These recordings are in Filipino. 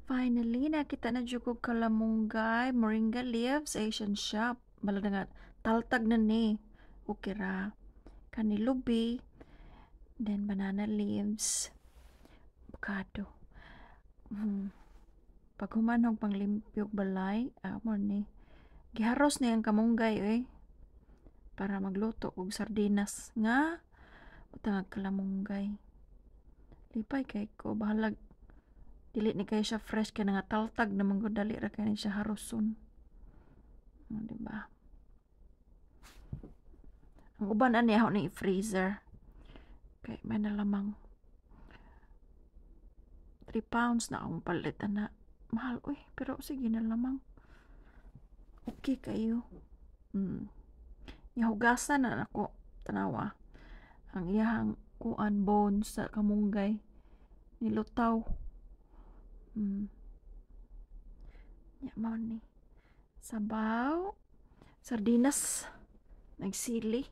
Finally, nakita na jud ko kalamunggay, moringa leaves, Asian shop. Bala na nga, taltag na ni. Okay ra. Kanilubi, then banana leaves, avocado. Pag humanong panglimpyog balay, mo ni. Giharos na yung kamunggay, para magluto og sardinas nga utang kalamunggay. Lipay kay ko bahalag dili ni kay siya fresh kay nga taltag naman ko dali ra kay siya haroson. Di ba? Ang uban ani ako ni freezer. Kay may nalamang 3 pounds na akong palit na. Mahal pero sige na lamang. Okay kayo. Yahugasan na ako tanawa. Ang iyahang kuan bones sa kamunggay nilutaw. Mao ni. Sabaw, sardinas, nagsili,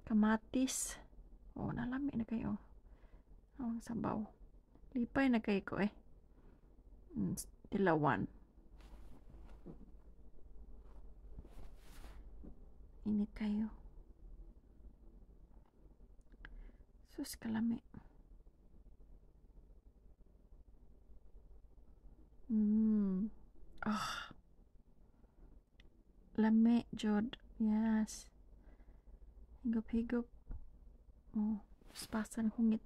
kamatis. Nalami na kayo. Ang sabaw. Lipay na kayo ko Tilawan. Init kayo. Sus kalami. Lami, Jod. Yes. Higop-higop. Paspasan hungit